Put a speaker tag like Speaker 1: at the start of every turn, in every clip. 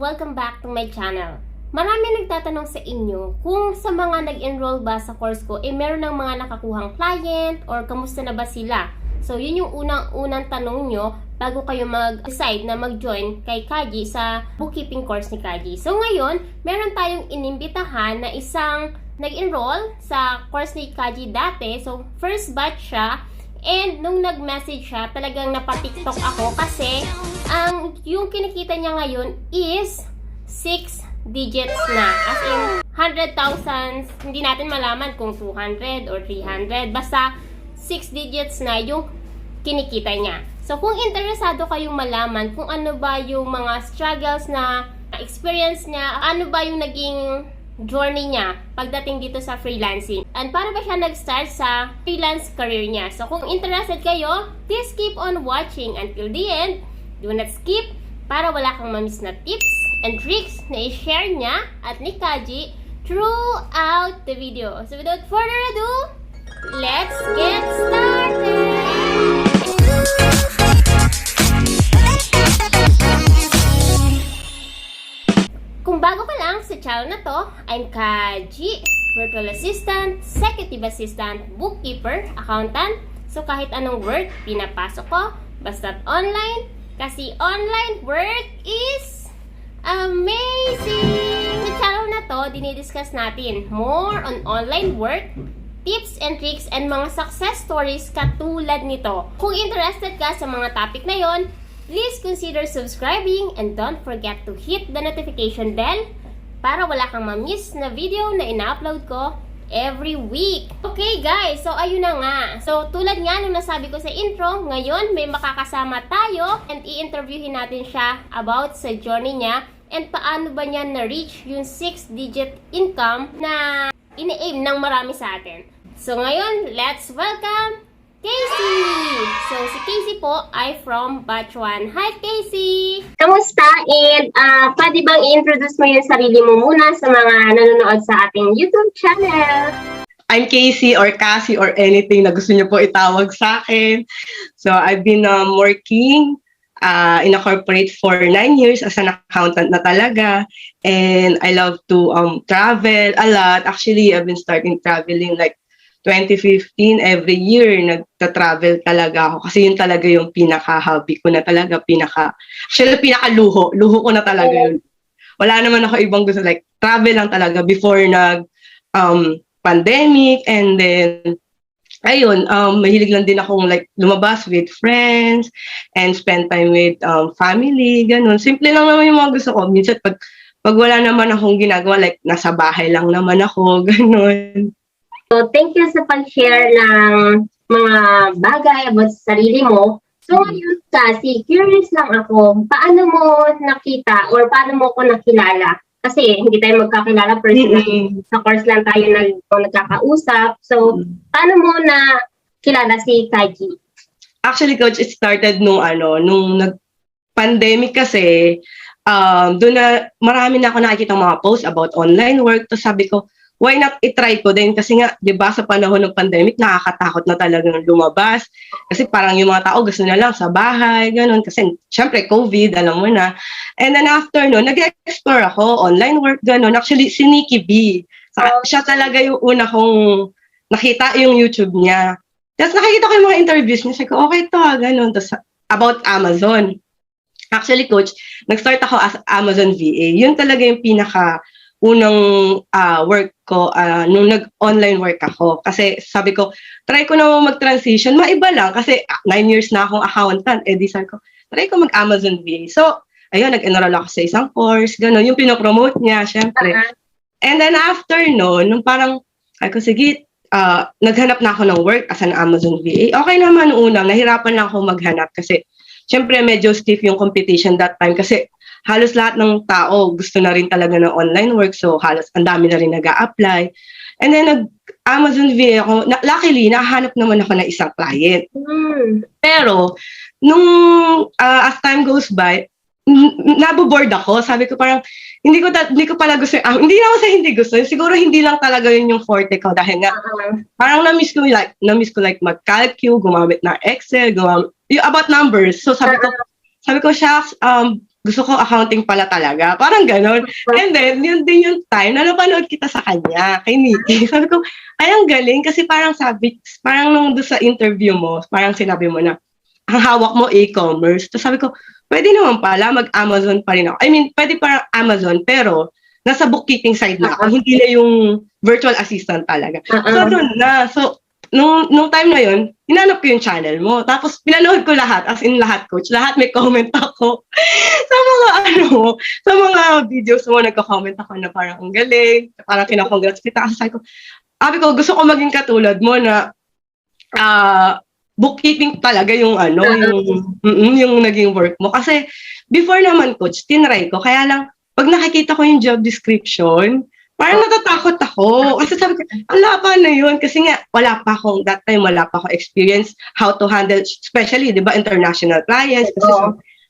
Speaker 1: Welcome back to my channel. Marami nagtatanong sa inyo kung sa mga nag-enroll ba sa course ko, meron ng mga nakakuhang client or kamusta na ba sila? So, yun yung unang tanong nyo bago kayo mag-decide na mag-join kay Kaji sa bookkeeping course ni Kaji. So, ngayon, meron tayong inimbitahan na isang nag-enroll sa course ni Kaji dati. So, first batch siya. And nung nag-message siya, talagang napatiktok ako kasi yung kinikita niya ngayon is 6 digits na. As in, 100,000, hindi natin malaman kung 200 or 300. Basta, 6 digits na yung kinikita niya. So, kung interesado kayong malaman kung ano ba yung mga struggles na experience niya, ano ba yung naging journey niya pagdating dito sa freelancing, and paano ba siya nag-start sa freelance career niya. So, kung interested kayo, please keep on watching until the end. Do not skip para wala kang mamiss na tips and tricks na i-share niya at ni Kaji throughout the video. So, without further ado, let's get started! Kung bago ka lang sa channel na to, I'm Kaji, Virtual Assistant, Executive Assistant, Bookkeeper, Accountant. So kahit anong work, pinapasok ko, basta't online, kasi online work is amazing! Sa channel na to, dinidiscuss natin more on online work, tips and tricks, and mga success stories katulad nito. Kung interested ka sa mga topic na yon, please consider subscribing and don't forget to hit the notification bell para wala kang ma-miss na video na ina-upload ko every week. Okay guys, so ayun na nga. So tulad nga nung nasabi ko sa intro, ngayon may makakasama tayo and i-interviewin natin siya about sa journey niya and paano ba niya na-reach yung 6-digit income na ini-aim ng marami sa atin. So ngayon, let's welcome Casey! So, si Casey po ay from Batch 1. Hi, Casey! Kamusta? And pwede bang i-introduce mo yung sarili mo muna sa mga nanonood sa ating YouTube channel?
Speaker 2: I'm Casey or Cassie or anything na gusto niyo po itawag sa akin. So, I've been working in a corporate for 9 years as an accountant na talaga. And I love to travel a lot. Actually, I've been starting traveling like 2015, every year nagta-travel talaga ako kasi yun talaga yung pinaka-hobby ko na talaga, actually pinaka-luho ko na talaga yun. Wala naman ako ibang gusto, like travel lang talaga before pandemic, and then ayun, mahilig lang din akong like lumabas with friends and spend time with family, ganun. Simple lang naman yung mga gusto ko. Minsan pag wala naman akong ginagawa, like nasa bahay lang naman ako, ganun.
Speaker 1: So, thank you sa pag-share ng mga bagay about sa sarili mo. So, ngayon kasi, curious lang ako, paano mo nakita or paano mo ko nakilala? Kasi hindi tayo magkakilala personally. Sa course lang tayo nagkakausap. So, paano mo nakilala si Kaji?
Speaker 2: Actually, Coach, it started nung nag-pandemic kasi, doon na marami na ako nakikita mga posts about online work. So, sabi ko, why not i-try ko din? Kasi nga, di ba, sa panahon ng pandemic, nakakatakot na talagang lumabas. Kasi parang yung mga tao gusto na lang sa bahay, ganun. Kasi, syempre, COVID, alam mo na. And then after no, nag-explore ako, online work, ganun. Actually, si Nikki B. Siya talaga yung una kong nakita yung YouTube niya. Tapos nakikita ko yung mga interviews niya. Sabi ko, okay to, ganun. Tapos, about Amazon. Actually, Coach, nag-start ako as Amazon VA. Yun talaga yung unang work ko nung nag-online work ako. Kasi sabi ko, try ko na mag-transition. Maiba lang kasi 9 years na akong accountant. Eh di sabi ko, try ko mag-Amazon VA. So, ayun, nag-enroll ako sa isang course. Ganun, yung pinopromote niya, syempre. And then after no, nung parang, sabi ko, sige, naghanap na ako ng work as an Amazon VA. Okay naman unang, nahirapan lang ako maghanap kasi syempre medyo stiff yung competition that time kasi halos lahat ng tao gusto na rin talaga ng online work. So, halos ang dami na rin nag-a-apply. And then, nag-Amazon VA ako. Luckily, nakahanap naman ako ng isang client. Pero, nung as time goes by, naboboard ako. Sabi ko parang, hindi ko pala gusto. Hindi naman sa hindi gusto. Siguro hindi lang talaga yun yung forte ko. Dahil nga, parang na-miss ko like mag-calculate, gumamit ng Excel, about numbers. So, sabi ko, shucks, gusto ko accounting pala talaga. Parang ganon. And then, yun din yung time na napanood kita sa kanya, kay Nikki. Sabi ko, ay, ang galing. Kasi parang parang nung doon sa interview mo, parang sinabi mo na, ang hawak mo e-commerce. So sabi ko, pwede naman pala, mag-Amazon pa rin ako. I mean, pwede parang Amazon, pero nasa bookkeeping side na ako. Hindi na yung virtual assistant talaga. So, doon na. So, nung time na yun, hinanap ko yung channel mo. Tapos, pinanood ko lahat, as in lahat, coach. Lahat may comment ako. Sa mga sa mga videos mo, nagko-comment ako na parang ang galing. Parang kinakongrats kita. Kasi sabi ko, gusto ko maging katulad mo na bookkeeping talaga yung yung naging work mo. Kasi, before naman, coach, tinry ko. Kaya lang, pag nakikita ko yung job description, parang natatakot ako. Kasi sabi ko, ala pa na yun. Kasi nga, that time, wala pa akong experience how to handle, especially, di ba, international clients. Kasi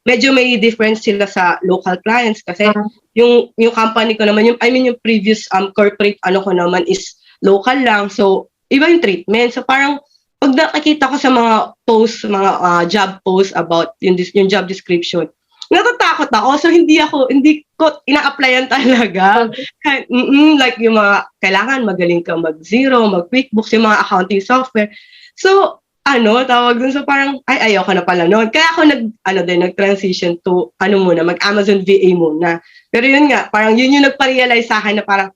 Speaker 2: medyo may difference sila sa local clients. Kasi yung company ko naman, yung previous corporate ko naman is local lang. So, iba yung treatment. So, parang, pag nakikita ko sa mga posts, mga job posts about yung job description, natatakot ako. So, hindi ko ina-applyan talaga. Like yung mga, kailangan magaling ka mag-Xero, mag-QuickBooks, yung mga accounting software. So, tawag dun. So, parang, ayoko na pala noon. Kaya ako nag-transition to, mag-Amazon VA muna. Pero yun nga, parang yun yung nagpa-realize sa akin na parang,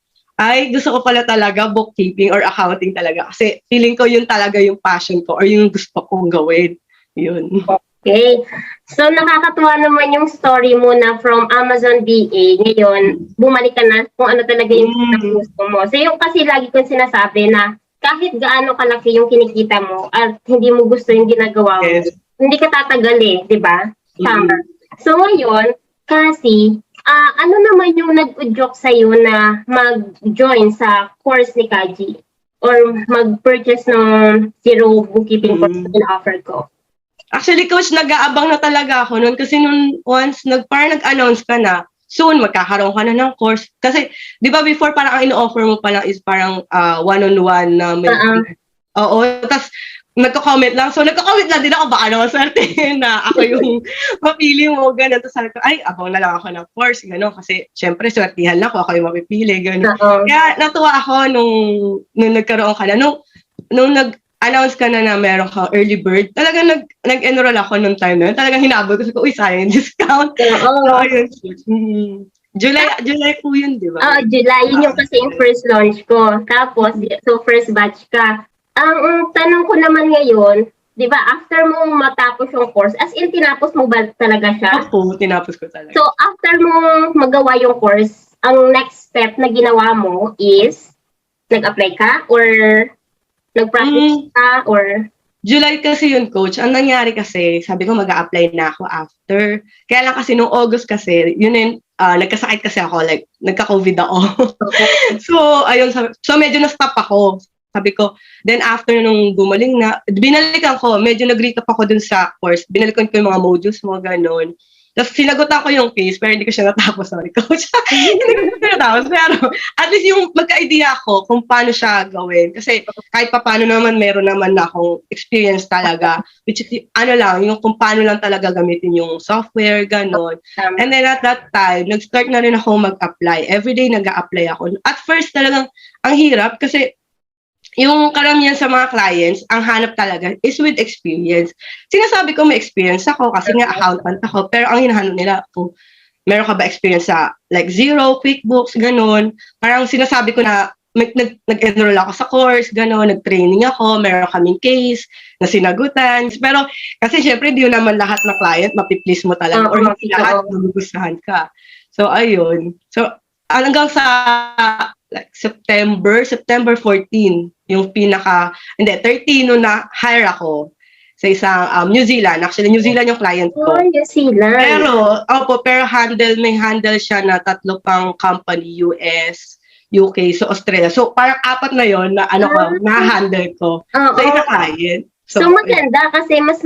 Speaker 2: gusto ko pala talaga bookkeeping or accounting talaga. Kasi feeling ko yun talaga yung passion ko or yung gusto kong gawin. Yun.
Speaker 1: Okay. So, nakakatuwa naman yung story mo na from Amazon VA. Ngayon, bumalik ka na kung ano talaga yung gusto mo. So, yung kasi lagi kong sinasabi na kahit gaano kalaki yung kinikita mo at hindi mo gusto yung ginagawa mo, hindi ka tatagal di ba? Tama. So, ngayon, kasi, ano naman yung nag-udyok sa'yo na mag-join sa course ni Kaji or mag-purchase ng Xero bookkeeping course na offer ko?
Speaker 2: Actually, coach, nag-aabang na talaga ako noon kasi once parang nag-announce ka na, soon magkakaroon ka na ng course. Kasi, di ba before parang ang ino-offer mo pa lang is parang one-on-one na may... Oo, tapos nagko-comment lang. So, nagko-comment lang din ako, baka naman swerte na ako yung mapili mo, gano'n. Tapos sabi ko, abang na lang ako ng course, gano'n. Kasi, syempre, swertihan lang ako yung mapipili, gano'n. Kaya, natuwa ako nung nagkaroon ka na. Nung nag-announce ka na meron kang early bird, talagang nag-enroll ako nung time na yun. Talagang hinabol ko, sayang yung discount. So, ayun. July po yun, di ba?
Speaker 1: July. Yun yung kasi yung first launch ko. Tapos, so first batch ka. Ang tanong ko naman ngayon, di ba, after mo matapos yung course, as in, tinapos mo ba talaga siya?
Speaker 2: Opo, tinapos ko talaga.
Speaker 1: So, after mo magawa yung course, ang next step na ginawa mo is, nag-apply ka? Or nag-practice ka? Or...
Speaker 2: July kasi yun, coach. Ang nangyari kasi, sabi ko mag-a-apply na ako after. Kaya lang kasi nung August kasi, yun nagkasakit kasi ako, like, nagka-COVID ako. So, ayun, so medyo na-stop ako. Sabi ko, then after nung gumaling na, binalikan ko, medyo nag-recap ako dun sa course. Binalikan ko yung mga modules, mga ganon. Tapos sinagutan ko yung case, pero hindi ko siya natapos. Sorry, coach. Hindi ko siya natapos. Pero at least yung magka-idea ako kung paano siya gawin. Kasi kahit pa paano naman, meron naman na akong experience talaga. Which is, yung kung paano lang talaga gamitin yung software, ganon. And then at that time, nag-start na rin ako mag-apply. Everyday nag-a-apply ako. At first talagang, ang hirap kasi yung karamihan sa mga clients, ang hanap talaga is with experience. Sinasabi ko may experience ako kasi nga accountant ako, pero ang hinahanap nila kung meron ka ba experience sa like Xero, QuickBooks, ganun. Parang sinasabi ko na nag-enroll ako sa course, gano'n, nag-training ako, meron kaming case na sinagutan. Pero kasi syempre, hindi naman lahat na client mapiplease mo talaga or hindi lahat magugustuhan ka. So, ayun. So, hanggang sa like September 14, yung 13 nung na-hire ako sa isang New Zealand. Actually, New Zealand yung client ko.
Speaker 1: New Zealand.
Speaker 2: Pero may handle siya na 3 pang company, US, UK, so Australia. So, parang 4 na yon na na-handle ko sa isang client.
Speaker 1: So maganda kasi mas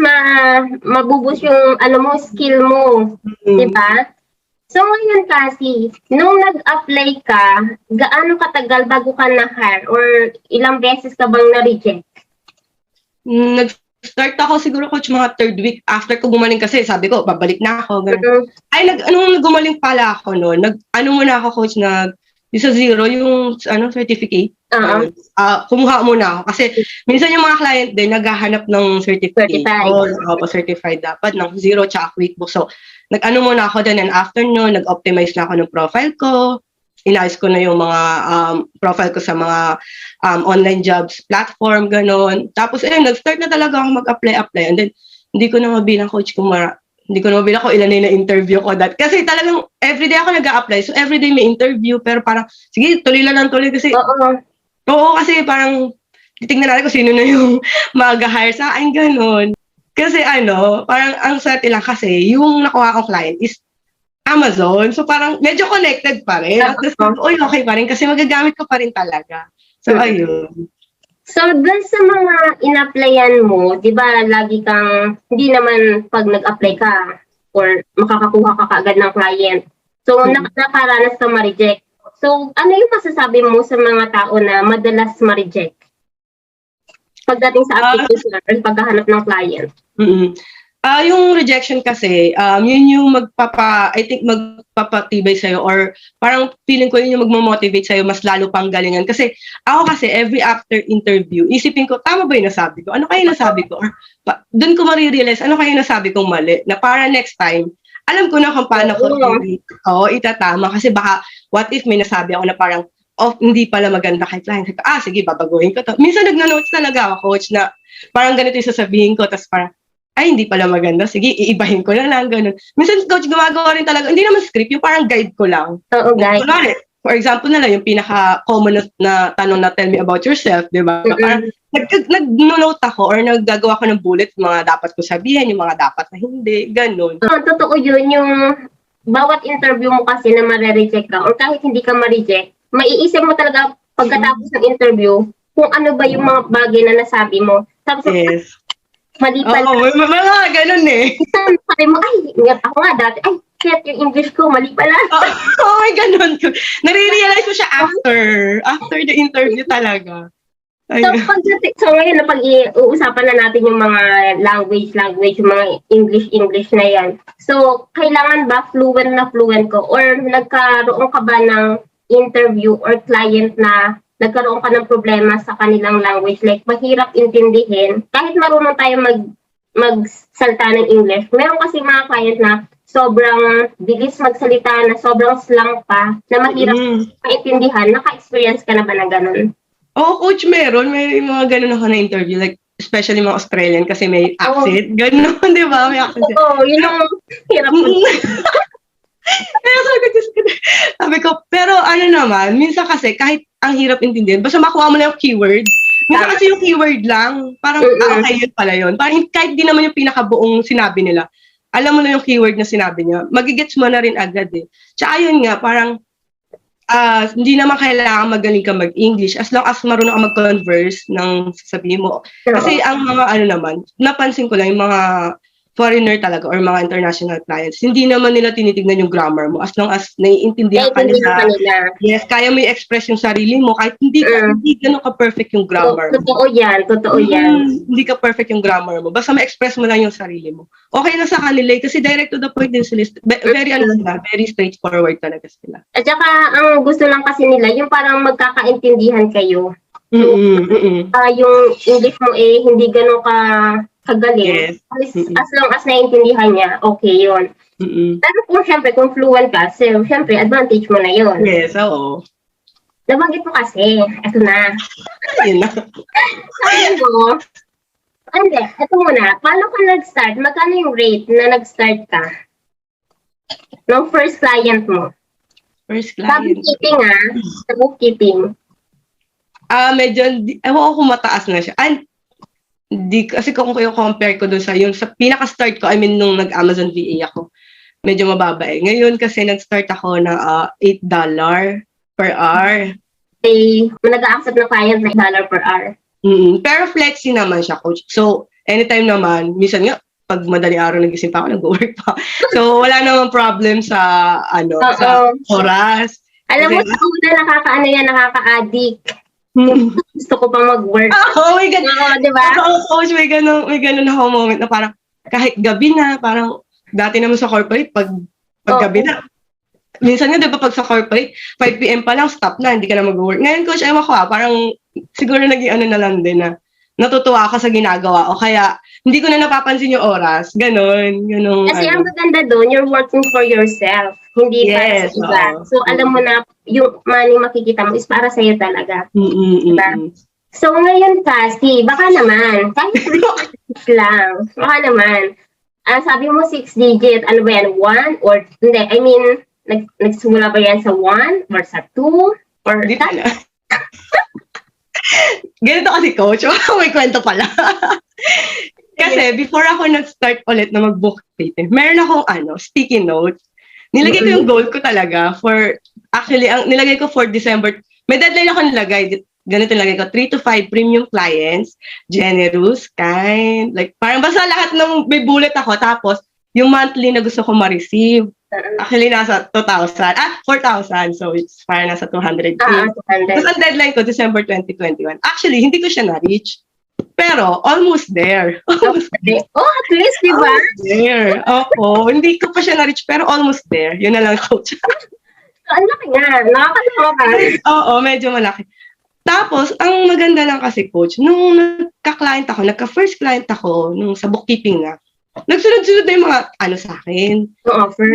Speaker 1: mabubus yung skill mo. Diba? So, ngayon kasi, nung nag-apply ka, gaano katagal bago ka na-hire or ilang beses ka bang na-reject?
Speaker 2: Start ako siguro coach mga third week after ko gumaling kasi sabi ko babalik na ako. Ganun.
Speaker 1: Mm.
Speaker 2: Ay nung gumaling pala ako noon, muna ako coach yung sa zero yung certificate.
Speaker 1: Oo.
Speaker 2: Kumuha muna ako kasi minsan yung mga client din naghahanap ng certificate. Certified dapat ng zero tsaka QuickBooks. So muna ako din, and after nun, nag-optimize na ako ng profile ko. Inayos ko na yung mga profile ko sa mga online jobs platform, ganon. Tapos, nag-start na talaga ako mag-apply. And then, hindi ko na mabilang coach kung hindi ko na mabilang kung ilan na interview ko that. Kasi talagang everyday ako nag-a-apply. So, everyday may interview. Pero parang, sige, tuloy lang tuloy. Kasi, oo, kasi parang, titignan natin kung sino na yung mag-hire sa akin, ganon. Kasi parang ang swerte lang kasi, yung nakuha kong client is Amazon. So parang medyo connected pa rin. At the same, okay pa rin kasi magagamit ko pa rin talaga. So ayun.
Speaker 1: So dun sa mga in-applyan mo, di ba lagi kang, hindi naman pag nag-apply ka or makakakuha ka kaagad ng client. So nakaranas ka ma-reject. So ano yung masasabi mo sa mga tao na madalas ma-reject? Pagdating sa application or paghahanap ng client.
Speaker 2: Yung rejection kasi, yun yung magpapatibay sa'yo or parang feeling ko yun yung magmamotivate sa'yo mas lalo pang galingan. Kasi ako kasi every after interview, isipin ko, tama ba yung nasabi ko? Ano kaya nasabi ko? Or dun ko marirealize, ano kaya nasabi kong mali? Na para next time, alam ko na kung paano ko itatama. Kasi baka, what if may nasabi ako na parang, hindi pala maganda kay client. Sige, babaguhin ko to. Minsan nagna-notes talaga ako, coach, na parang ganito yung sasabihin ko, tapos parang, hindi pala maganda. Sige, iibahin ko na lang, ganun. Minsan, coach, gumagawa rin talaga, hindi naman script, yung parang guide ko lang.
Speaker 1: Oo, guide.
Speaker 2: Kunwari, for example na lang, yung pinaka-common na tanong na tell me about yourself, di ba? Parang, nag-note ako or naggagawa ko ng bullet, mga dapat ko sabihin, yung mga dapat na hindi, ganun.
Speaker 1: Totoo yun, yung bawat interview mo kasi na ma-reject ka or kahit hindi ka ma-reject, maiisip mo talaga pagkatapos ng interview kung ano ba yung mga bagay na nasabi mo. Tapos,
Speaker 2: yes.
Speaker 1: Mali pala.
Speaker 2: Mga ganun eh.
Speaker 1: Sabi mo, ako nga dati, shit, yung English ko, mali pala.
Speaker 2: Ganun. Nare-realize ko siya after the interview talaga.
Speaker 1: So ngayon, pag-uusapan na natin yung mga language, yung mga English na yan. So, kailangan ba fluent ko? Or nagkaroon ka ba ng interview or client na nagkaroon ka ng problema sa kanilang language, like mahirap intindihin, kahit marunong tayo magsalta ng English. Meron kasi mga client na sobrang bilis magsalita, na sobrang slang pa, na mahirap maintindihan. Naka-experience ka na ba ng ganun?
Speaker 2: Oo, coach, meron. May mga ganun ako na interview, like especially mga Australian kasi may accent. Ganun, di ba? May accent.
Speaker 1: Oo, yun ang hirap mo.
Speaker 2: Sabi ko, pero naman, minsan kasi kahit ang hirap intindihin, basta makuha mo na yung keyword. Minsan kasi yung keyword lang, parang okay yun pala yun. Parang kahit di naman yung pinakabuong sinabi nila, alam mo na yung keyword na sinabi niya, magigets mo na rin agad eh. Tsaka yun nga, parang hindi naman kailangan magaling ka mag-English as long as marunong ka mag-converse ng sasabihin mo. Kasi ang mga naman, napansin ko lang yung mga foreigner talaga or mga international clients, hindi naman nila tinitignan yung grammar mo as long as naiintindihan ka nila. Yes, kaya mo i-express yung sarili mo kahit hindi ganun ka-perfect yung grammar mo.
Speaker 1: Totoo yan.
Speaker 2: Hindi ka perfect yung grammar mo. Basta ma-express mo lang yung sarili mo. Okay na sa kanila kasi direct to the point din sila. Very straightforward talaga sila.
Speaker 1: At saka, ang gusto lang kasi nila, yung parang magkakaintindihan kayo. Yung English mo hindi ganun kagaling. Yes. As long as naiintindihan niya, okay yun. Pero kung fluent ka, syempre, advantage mo na yun.
Speaker 2: Yes, oo.
Speaker 1: Nabanggit mo kasi, eto na.
Speaker 2: Ayun na.
Speaker 1: Sabi mo, eto muna, paano ka nag-start? Magkano yung rate na nag-start ka? Nung first client mo?
Speaker 2: First client?
Speaker 1: Sa bookkeeping.
Speaker 2: Medyo, ewan ko kung mataas na siya. Kasi kung compare ko doon sa pinaka-start ko, nung nag-Amazon VA ako, medyo mababa eh. Ngayon kasi nag-start ako ng $8 per hour.
Speaker 1: Nag-a-accept na client na $8 per hour.
Speaker 2: Pero flexi naman siya, coach. So, anytime naman, minsan nga, pag madaling araw nagising pa ako, nag-work pa. So, wala namang problem sa, sa oras.
Speaker 1: Alam mo, nakaka-addict. Gusto ko pang mag-work.
Speaker 2: Oh my God.
Speaker 1: Oo, di ba?
Speaker 2: Oo, coach, may ganun ako moment na parang kahit gabi na, parang dati naman sa corporate, pag gabi na, minsan nga, di ba, pag sa corporate, 5 p.m. pa lang, stop na, hindi ka na mag-work. Ngayon, coach, ewan ko parang siguro naging ano na lang din na natutuwa ako sa ginagawa o kaya hindi ko na napapansin yung oras. Ganun.
Speaker 1: Kasi ang maganda doon, you're working for yourself. Hindi para sa
Speaker 2: Yes,
Speaker 1: iba.
Speaker 2: oo.
Speaker 1: So, alam mo na, yung money makikita mo is para sa'yo talaga.
Speaker 2: Mm.
Speaker 1: So, ngayon kasi, baka naman, kahit 3 lang, baka naman, sabi mo 6 digit, ano ba yan, 1? Or, hindi, I mean, nagsimula ba yan sa 1 or sa 2? Or,
Speaker 2: Hindi pala. Ganito kasi, coach. May kwento pala. Kasi, before ako nag-start ulit na mag-bookkeeping, meron akong sticky note. Nilagay ko yung goal ko talaga actually, ang nilagay ko for December, may deadline ako nilagay. Ganito nilagay ko, 3 to 5 premium clients, generous, kind, like, parang basta lahat ng may bullet ako, tapos, yung monthly na gusto ko ma-receive, actually, nasa 2,000, 4,000, so it's parang nasa 200K. Tapos ang deadline ko, December 2021. Actually, hindi ko siya na-reach. Pero, almost there.
Speaker 1: Oh, at least, di ba?
Speaker 2: Almost there. Opo, hindi ko pa siya na-reach, pero almost there. Yun na lang, coach.
Speaker 1: Ang laki nga. Nakakatawa ka.
Speaker 2: Oo, medyo malaki. Tapos, ang maganda lang kasi, coach, nung nagka-client ako, nagka-first client ako, nung sa bookkeeping na, nagsunod-sunod na yung mga sa akin.
Speaker 1: Yung offer.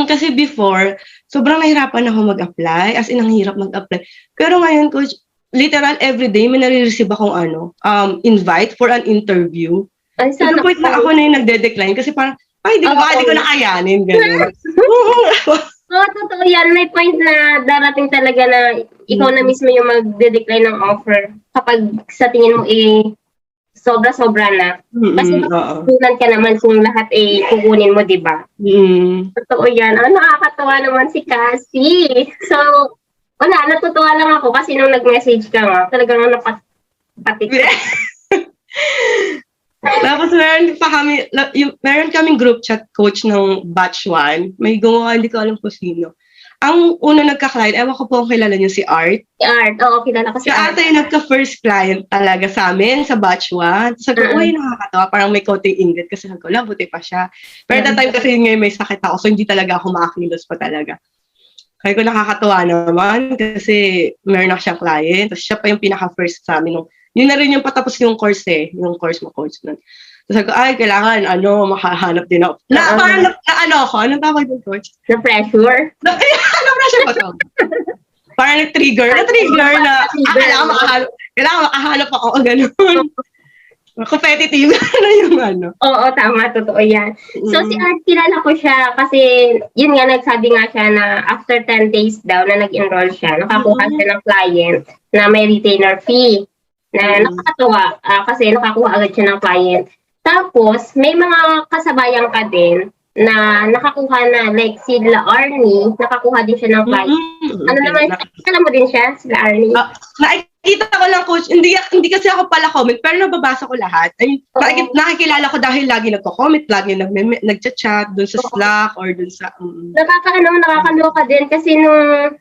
Speaker 2: Kasi before, sobrang nahirapan ako mag-apply. As in, ang hirap mag-apply. Pero ngayon, coach, literal everyday, may nare-receive akong invite for an interview.
Speaker 1: Ay,
Speaker 2: Sa
Speaker 1: sana
Speaker 2: point na ako na yung nagde-decline kasi parang, di ko nakayanin. Ganun.
Speaker 1: Oo, totoo yan. May point na darating talaga na ikaw na mismo yung magde-decline ng offer kapag sa tingin mo sobra-sobra na. Kasi tutunan ka naman kung lahat kukunin mo, di ba? Totoo yan. Nakakatawa naman si Cassie. So, wala, natutuwa lang ako kasi nung nag-message ka nga, talagang napatik.
Speaker 2: Tapos meron kaming group chat, coach, ng batch 1. May gumawa, hindi ko alam kung sino. Ang una nagka-client, ewan ko po kung kilala niyo si Art.
Speaker 1: Si Art, oo, kilala ko si Art.
Speaker 2: Ata yung nagka-first client talaga sa amin, sa batch 1. Sabi ko, uy, nakakatawa. Parang may konting ingat kasi sabi ko, buti pa siya. Pero that time kasi ngayon may sakit ako, so hindi talaga ako makakilos pa talaga. Kaya ko nakakatawa naman kasi meron ako siyang client. Tapos siya pa yung pinaka-first sa amin. Yun na rin yung patapos yung course yung course mo, coach. Tapos sabi ko, kailangan, makahanap din ako. Parang anong tawag yung coach?
Speaker 1: Na-pressure?
Speaker 2: Na-pressure ba to? Parang na-trigger na, kailangan makahanap ako, ganun. Competitive na yung
Speaker 1: Oo, tama, totoo yan. So, si Art, kilala ko siya kasi, yun nga, nagsabi nga siya na after 10 days daw na nag-enroll siya, nakakuha siya ng client na may retainer fee. Na nakakatawa kasi nakakuha agad siya ng client. Tapos, may mga kasabayan ka din na nakakuha na, like sila Arnie, nakakuha din siya ng client. Ano naman, alam mo din siya, sila Arnie?
Speaker 2: Nakikita ko lang, coach, hindi kasi ako pala comment, pero nababasa ko lahat. I mean, nakikilala ko dahil lagi nagko-comment, lagi nagchat-chat dun sa Slack or dun sa...
Speaker 1: Nakakaloka din kasi nung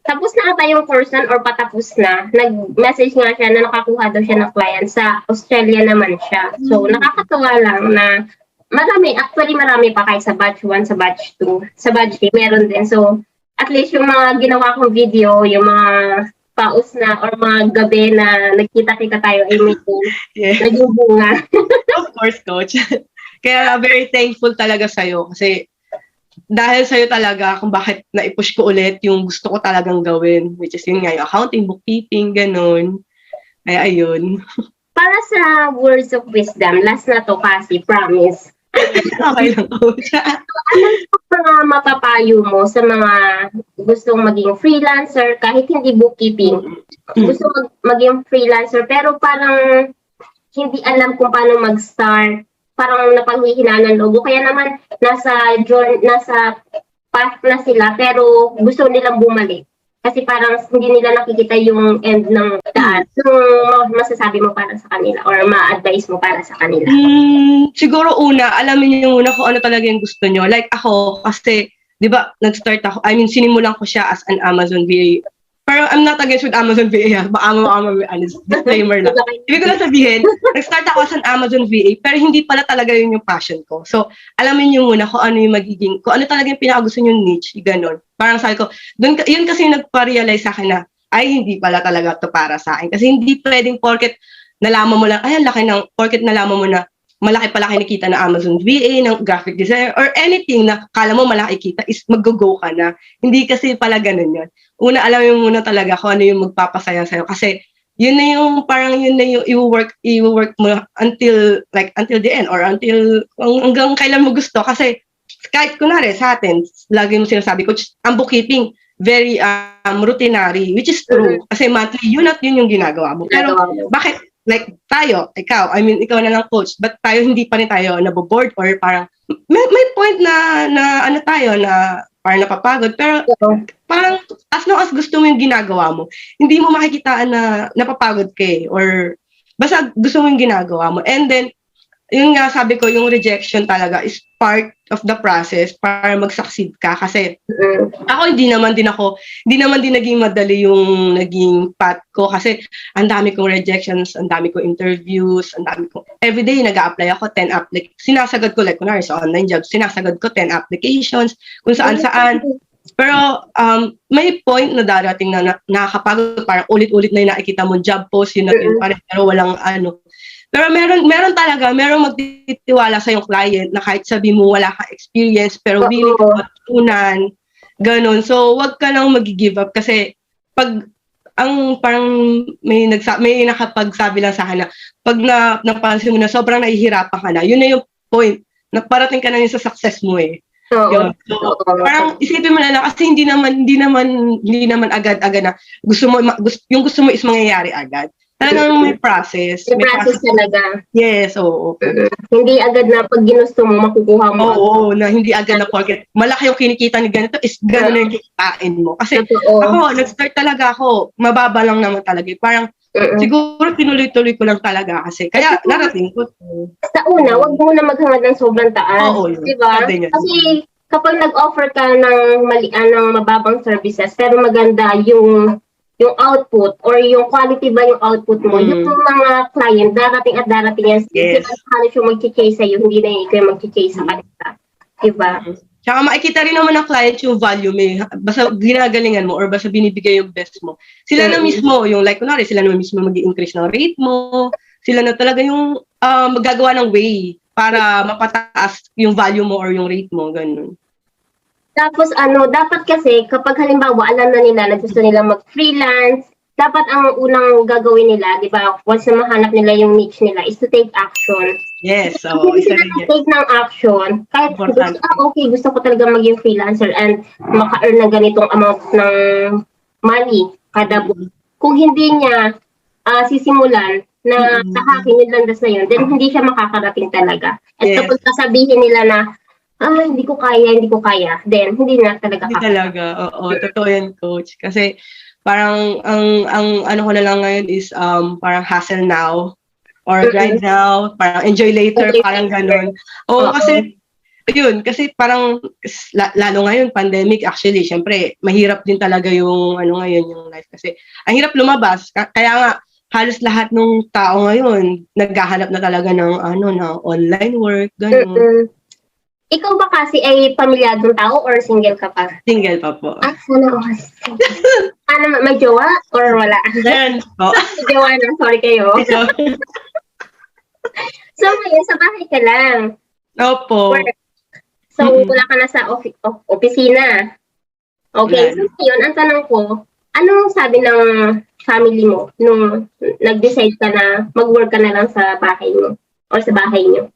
Speaker 1: tapos na ata yung course or patapos na, nag-message nga siya na nakakuha daw siya ng client sa Australia naman siya. So, nakakatawa lang na marami pa kahit sa batch 1, sa batch 2, sa batch 3, meron din. So, at least yung mga ginawa kong video, yung mga paus na or mga gabi na nagkita-kita tayo ay may naging bunga.
Speaker 2: Of course, coach. Kaya very thankful talaga sa'yo kasi dahil sa'yo talaga kung bakit na-push ko ulit yung gusto ko talagang gawin, which is yun nga, yung accounting, bookkeeping, ganun. Kaya ayun.
Speaker 1: Para sa words of wisdom, last na to kasi, promise.
Speaker 2: Okay lang, coach.
Speaker 1: Anong mga mapapayo mo sa mga gustong maging freelancer, kahit hindi bookkeeping, gusto maging freelancer, pero parang hindi alam kung paano mag-start, parang napanghihina ng logo. Kaya naman, nasa path na sila, pero gusto nilang bumalik. Kasi parang hindi nila nakikita yung end ng daan. So, masasabi mo para sa kanila or ma-advise mo para sa kanila?
Speaker 2: Siguro alamin niyo muna kung ano talaga yung gusto niyo. Like ako, kasi, di ba, nag-start ako, sinimulan ko siya as an Amazon VA Pero I'm not against with Amazon VA, baka disclaimer lang. Ibig ko lang sabihin, nag-start ako as an Amazon VA, pero hindi pala talaga yun yung passion ko. So, alamin niyo muna kung ano yung magiging, kung ano talaga yung pinakagusto niyo niche, ganon. Parang sabi ko, yun kasi nagpa-realize sa akin na, ay, hindi pala talaga to para sa akin. Kasi hindi pwedeng porket nalaman mo lang, ay, ang laki ng, porket nalaman mo na, malaki pala kinikita na Amazon VA, ng graphic designer, or anything na kala mo malaki kita is mag-go ka na. Hindi kasi pala ganun yun. Una, alamin mo muna talaga kung ano yung magpapasaya sa'yo. Kasi yun na yung, parang yun na yung i-work mo until the end or until hanggang kailan mo gusto. Kasi kahit kunwari sa atin, lagi mo sinasabi, coach, ang bookkeeping, very routinary, which is true. Kasi monthly, yun at yun yung ginagawa mo. Pero bakit, like tayo, ikaw na lang coach, but tayo hindi pa rin tayo naboboard or parang may point na ano tayo na parang napapagod, pero parang as long as gusto mo yung ginagawa mo, hindi mo makikitaan na napapagod ka or basta gusto mo yung ginagawa mo. And then, yun nga sabi ko, yung rejection talaga is part of the process para mag-succeed ka. Kasi ako hindi naman din naging madali yung naging path ko kasi ang dami kong rejections, ang dami kong interviews, everyday nag-a-apply ako 10 sinasagad ko like kunwari sa online jobs, sinasagad ko 10 applications kung saan. Pero may point na darating na nakakapagod, parang ulit-ulit na yung nakikita mo job post, yun na yun pa rin, pero walang ano. Pero meron talaga, magtitiwala sa yung client na kahit sabi mo wala ka experience, pero willing ka matutunan, ganun. So, wag ka lang mag-give up kasi pag ang parang may nakapagsabi lang sa akin na pag napansin mo na sobrang nahihirapan ka na, yun na yung point, na parating ka na yun sa success mo eh. Yun. So, parang isipin mo na lang kasi hindi naman agad-agad na yung gusto mo is mangyayari agad. Talagang may process.
Speaker 1: May process talaga.
Speaker 2: Yes, oo.
Speaker 1: Hindi agad na pag ginusto mo, makukuha mo.
Speaker 2: Oo, na hindi agad na porket malaki yung kinikita ni ganito is gano'n na yung kikitain mo. Kasi ako, nag-start talaga ako, mababa lang naman talaga. Parang siguro tinuloy-tuloy ko lang talaga kasi. Kaya narating ko.
Speaker 1: Sa una, wag mo na maghangad ng sobrang taas.
Speaker 2: Oo,
Speaker 1: diba? Kasi kapag nag-offer ka ng mababang services, pero maganda yung output or yung quality ba yung output mo, yung mga client, darating yan.
Speaker 2: Yes.
Speaker 1: Halos yung mag-chase sa'yo, hindi na ikaw yung mag-chase sa kanila. Diba?
Speaker 2: Tsaka makikita rin naman ng client yung value mo. Basta ginagalingan mo or basta binibigay yung best mo. Sila na mismo, yung like kunwari, sila na mismo mag-i-increase ng rate mo. Sila na talaga yung magagawa ng way para mapataas yung value mo or yung rate mo, ganun.
Speaker 1: Tapos dapat kasi kapag halimbawa alam na nila na gusto nila mag-freelance, dapat ang unang gagawin nila, di ba, once na mahanap nila yung niche nila, is to take action.
Speaker 2: Yes, so
Speaker 1: kung sila take ng action, kahit gusto ko talaga maging freelancer and maka-earn ng ganitong amount ng money kada buwan. Kung hindi niya sisimulan na tahakin yung landas na yun, then hindi siya makakarating talaga. At kapag sasabihin nila na hindi ko kaya, then hindi na talaga
Speaker 2: hindi talaga, oo, totoo yan, coach. Kasi parang ang ano ko na lang ngayon is parang hustle now or grind now, parang enjoy later, parang ganun. Oo, kasi yun, kasi parang lalo ngayon pandemic, actually syempre mahirap din talaga yung ngayon yung life kasi ang hirap lumabas. Kaya nga halos lahat ng tao ngayon naghahanap na talaga ng ng online work, ganun.
Speaker 1: Ikaw ba kasi ay pamilyadong tao or single ka pa?
Speaker 2: Single pa po.
Speaker 1: Sana may jowa or wala?
Speaker 2: Then,
Speaker 1: May jowa na, sorry kayo. So, ngayon, sa bahay ka lang.
Speaker 2: Opo.
Speaker 1: So, wala ka na sa opisina. Okay, so ngayon, ang tanong ko, anong sabi ng family mo nung nag-decide ka na mag-work ka na lang sa bahay mo or sa bahay niyo?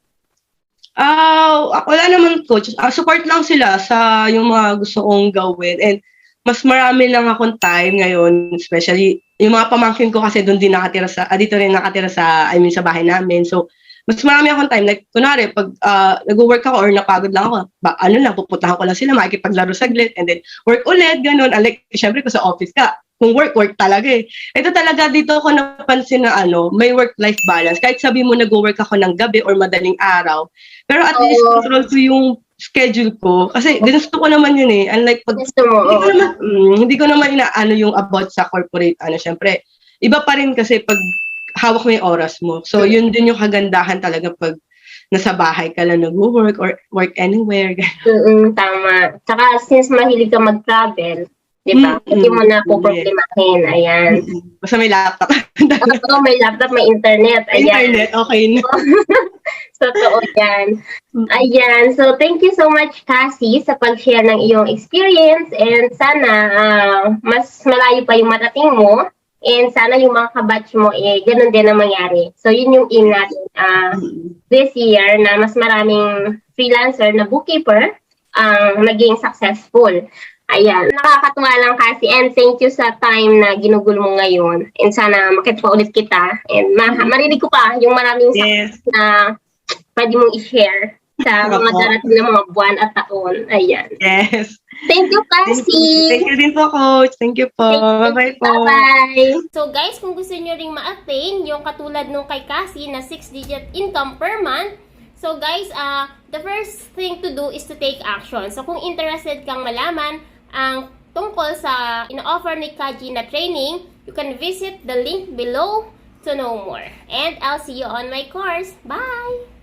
Speaker 2: Wala naman, coach. Support lang sila sa yung mga gusto kong gawin. And mas marami lang akong time ngayon, especially yung mga pamangkin ko kasi doon din nakatira dito rin nakatira sa bahay namin. So, mas marami akong time. Like, kunwari, pag nag-work ako or napagod lang ako, pupuntahan ko lang sila, makikipaglaro saglit, and then work ulit, ganun. Like, syempre, kung sa office ka, kung work talaga eh. Ito talaga dito ko napansin na may work-life balance. Kahit sabi mo nag-work ako ng gabi or madaling araw, pero at least control ko yung schedule ko. Kasi ginusto ko naman yun eh. Unlike pag
Speaker 1: Gusto mo,
Speaker 2: hindi ko
Speaker 1: oo.
Speaker 2: naman, hindi ko naman inaano yung about sa corporate, syempre, iba pa rin kasi pag hawak mo yung oras mo. So, yun din yung kagandahan talaga pag nasa bahay ka lang nag-work or work anywhere.
Speaker 1: Tama. Tsaka since mahilig ka mag-travel, di ba? Hindi mo na po problemahin. Ayan.
Speaker 2: Basta may laptop.
Speaker 1: Oo, may laptop, may internet. Ayan.
Speaker 2: Internet, okay na.
Speaker 1: Totoo yan. Ayan. So, thank you so much, Cassie, sa pag-share ng iyong experience. And sana, mas malayo pa yung marating mo. And sana yung mga kabatch mo, ganun din ang mangyari. So, yun yung aim natin this year na mas maraming freelancer na bookkeeper ang maging successful. Ayan. Nakakatuwa lang kasi. And thank you sa time na ginugol mo ngayon. And sana makita pa ulit kita. And marinig ko pa yung maraming
Speaker 2: Yes.
Speaker 1: success na pwede mong i-share sa mga darating na mga buwan at taon. Ayan.
Speaker 2: Yes.
Speaker 1: Thank you, Cassie.
Speaker 2: Thank you din po, Coach. Thank you po. Bye-bye po.
Speaker 1: Bye-bye. So guys, kung gusto nyo ring ma-attain yung katulad nung kay Cassie na 6-digit income per month, so guys, the first thing to do is to take action. So kung interested kang malaman ang tungkol sa ino-offer ni Kaji na training, you can visit the link below to know more. And I'll see you on my course. Bye!